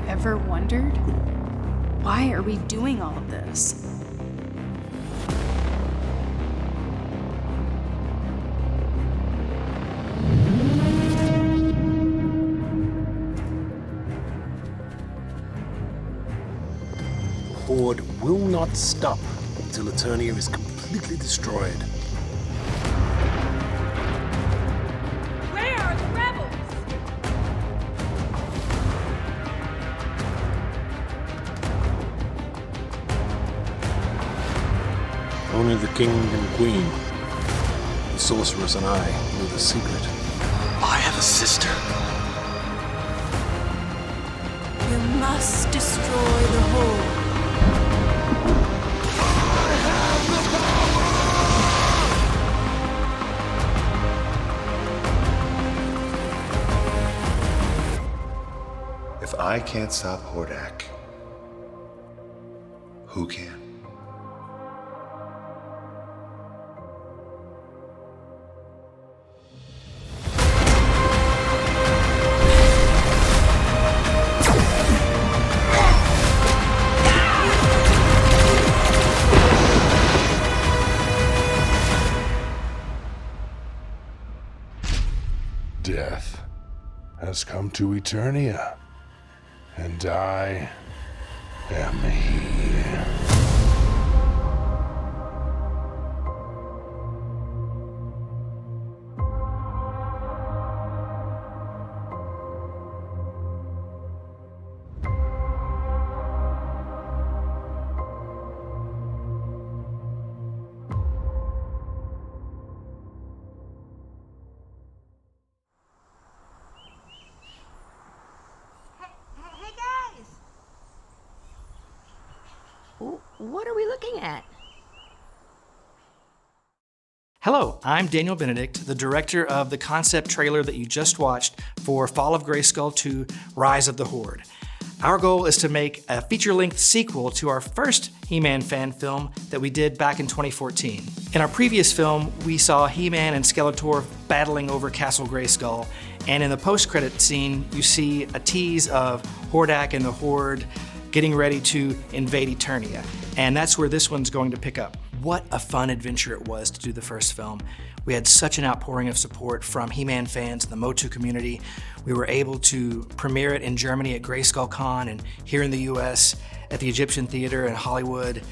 ever wondered? Why are we doing all of this? The Horde will not stop until Eternia is completely destroyed. Where are the rebels? Only the king and queen, the sorceress and I, know the secret. I have a sister. You must destroy the Horde. If I can't stop Hordak, who can? Death has come to Eternia, and I am here. Hey guys! What are we looking at? Hello, I'm Daniel Benedict, the director of the concept trailer that you just watched for Fall of Grayskull 2 Rise of the Horde. Our goal is to make a feature-length sequel to our first He-Man fan film that we did back in 2014. In our previous film, we saw He-Man and Skeletor battling over Castle Grayskull, and in the post-credit scene, you see a tease of Hordak and the Horde getting ready to invade Eternia. And that's where this one's going to pick up. What a fun adventure it was to do the first film. We had such an outpouring of support from He-Man fans and the Motu community. We were able to premiere it in Germany at Grayskull Con and here in the US at the Egyptian Theater in Hollywood,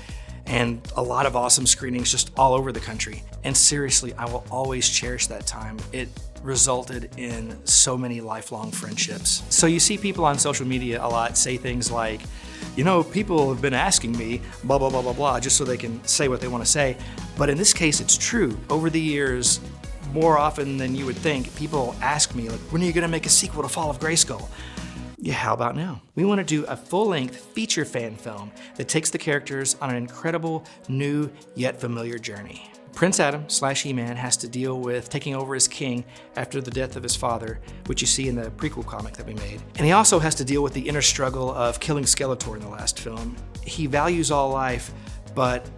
and a lot of awesome screenings just all over the country. And seriously, I will always cherish that time. It resulted in so many lifelong friendships. So you see people on social media a lot say things like, you know, people have been asking me blah, blah, blah, blah, blah, just so they can say what they want to say. But in this case, it's true. Over the years, more often than you would think, people ask me, like, when are you gonna make a sequel to Fall of Grayskull? Yeah, how about now? We want to do a full-length feature fan film that takes the characters on an incredible, new, yet familiar journey. Prince Adam / He-Man has to deal with taking over as king after the death of his father, which you see in the prequel comic that we made. And he also has to deal with the inner struggle of killing Skeletor in the last film. He values all life, but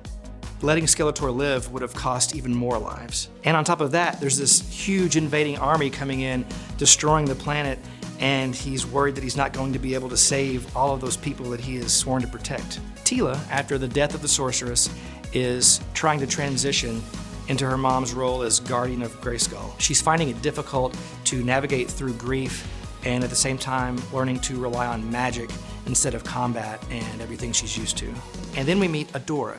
letting Skeletor live would have cost even more lives. And on top of that, there's this huge invading army coming in, destroying the planet, and he's worried that he's not going to be able to save all of those people that he has sworn to protect. Teela, after the death of the sorceress, is trying to transition into her mom's role as guardian of Grayskull. She's finding it difficult to navigate through grief and at the same time learning to rely on magic instead of combat and everything she's used to. And then we meet Adora,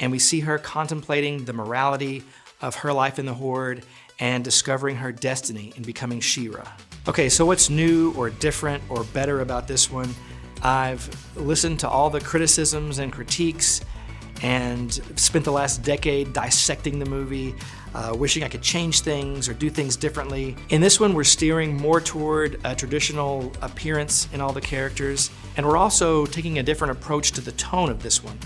and we see her contemplating the morality of her life in the Horde and discovering her destiny in becoming She-Ra. Okay, so what's new or different or better about this one? I've listened to all the criticisms and critiques and spent the last decade dissecting the movie, wishing I could change things or do things differently. In this one, we're steering more toward a traditional appearance in all the characters, and we're also taking a different approach to the tone of this one.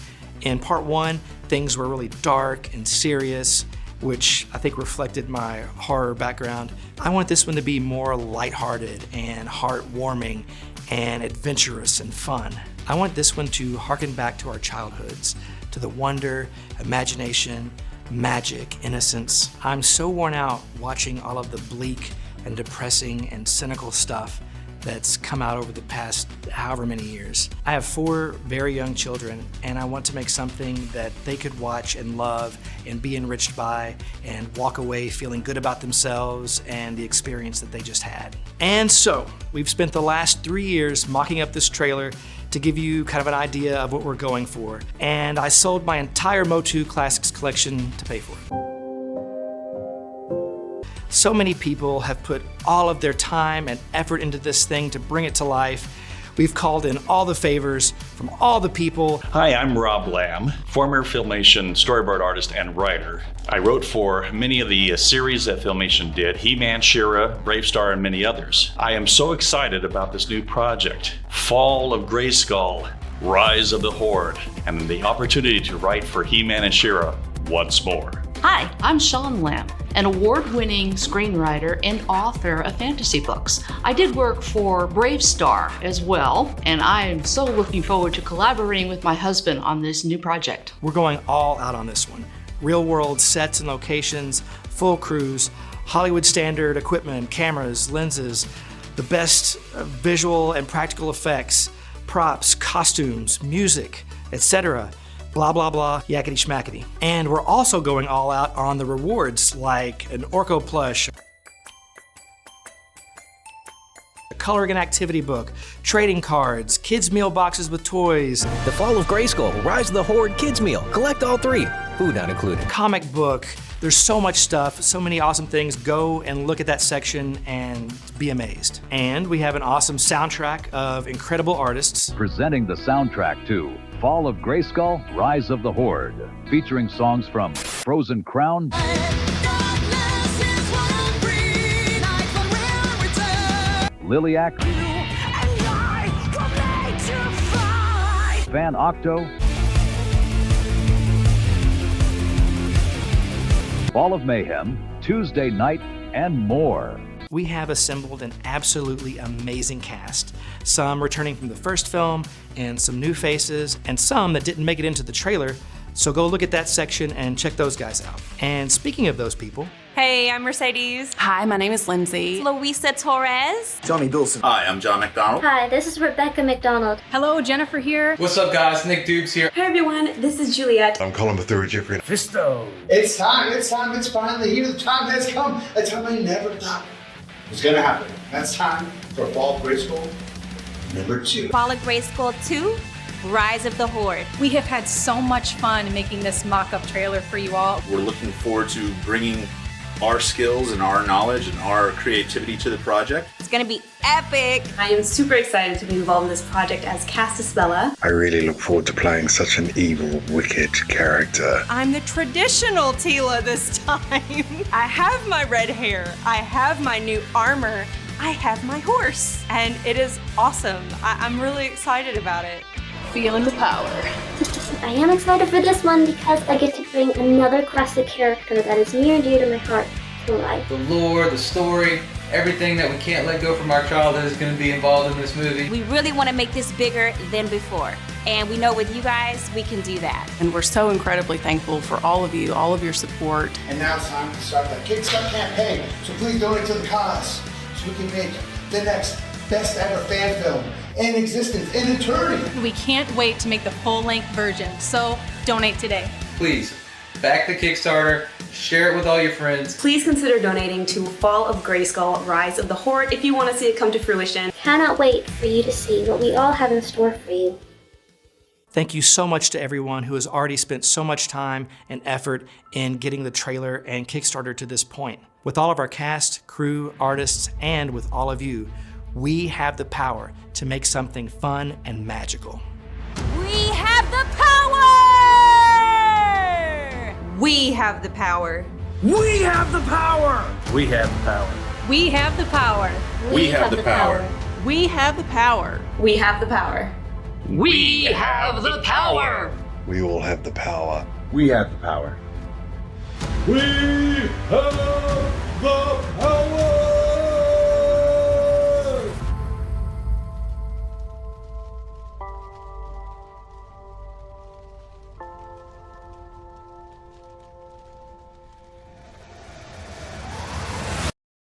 In part one, things were really dark and serious, which I think reflected my horror background. I want this one to be more lighthearted and heartwarming and adventurous and fun. I want this one to harken back to our childhoods, to the wonder, imagination, magic, innocence. I'm so worn out watching all of the bleak and depressing and cynical stuff that's come out over the past however many years. I have 4 very young children, and I want to make something that they could watch and love and be enriched by and walk away feeling good about themselves and the experience that they just had. And so, we've spent the last 3 years mocking up this trailer to give you kind of an idea of what we're going for. And I sold my entire Motu Classics collection to pay for it. So many people have put all of their time and effort into this thing to bring it to life. We've called in all the favors from all the people. Hi, I'm Rob Lamb, former Filmation storyboard artist and writer. I wrote for many of the series that Filmation did, He-Man, She-Ra, Brave Star, and many others. I am so excited about this new project, Fall of Grayskull, Rise of the Horde, and the opportunity to write for He-Man and She-Ra once more. Hi, I'm Sean Lamb, an award-winning screenwriter and author of fantasy books. I did work for Brave Star as well, and I am so looking forward to collaborating with my husband on this new project. We're going all out on this one. Real-world sets and locations, full crews, Hollywood standard equipment, cameras, lenses, the best visual and practical effects, props, costumes, music, etc. Blah, blah, blah, yakety schmackety. And we're also going all out on the rewards, like an Orko plush, a coloring and activity book, trading cards, kids' meal boxes with toys. The Fall of Grayskull, Rise of the Horde Kids Meal. Collect all 3, food not included. Comic book. There's so much stuff, so many awesome things. Go and look at that section and be amazed. And we have an awesome soundtrack of incredible artists. Presenting the soundtrack to Fall of Grayskull, Rise of the Horde, featuring songs from Frozen Crown, Liliac, Van Octo, Ball of Mayhem, Tuesday Night, and more. We have assembled an absolutely amazing cast. Some returning from the first film, and some new faces, and some that didn't make it into the trailer. So go look at that section and check those guys out. And speaking of those people. Hey, I'm Mercedes. Hi, my name is Lindsay. Luisa Torres. Johnny Dawson. Hi, I'm John McDonald. Hi, this is Rebecca McDonald. Hello, Jennifer here. What's up, guys? Nick Dubes here. Hey, everyone. This is Juliet. I'm Colin Bethura Jeffrey. Fisto. It's time, it's finally here. The time has come. A time I never thought was gonna happen. That's time for Fall of Grayskull #2. Fall of Grayskull 2, Rise of the Horde. We have had so much fun making this mock-up trailer for you all. We're looking forward to bringing our skills and our knowledge and our creativity to the project. It's gonna be epic. I am super excited to be involved in this project as Castasbella. I really look forward to playing such an evil, wicked character. I'm the traditional Tila this time. I have my red hair. I have my new armor. I have my horse. And it is awesome. I'm really excited about it. Feeling the power. I am excited for this one because I get to bring another classic character that is near and dear to my heart to life. The lore, the story, everything that we can't let go from our childhood is going to be involved in this movie. We really want to make this bigger than before. And we know with you guys, we can do that. And we're so incredibly thankful for all of you, all of your support. And now it's time to start that Kickstarter campaign. So please donate to the cause so we can make the next best ever fan film in existence, in eternity. We can't wait to make the full-length version, so donate today. Please, back the Kickstarter, share it with all your friends. Please consider donating to Fall of Grayskull, Rise of the Horde if you want to see it come to fruition. Cannot wait for you to see what we all have in store for you. Thank you so much to everyone who has already spent so much time and effort in getting the trailer and Kickstarter to this point. With all of our cast, crew, artists, and with all of you, we have the power to make something fun and magical. We have the power! We have the power. We have the power! We have the power. We have the power. We have the power. We have the power. We have the power. We have the power! We all have the power. We have the power. We have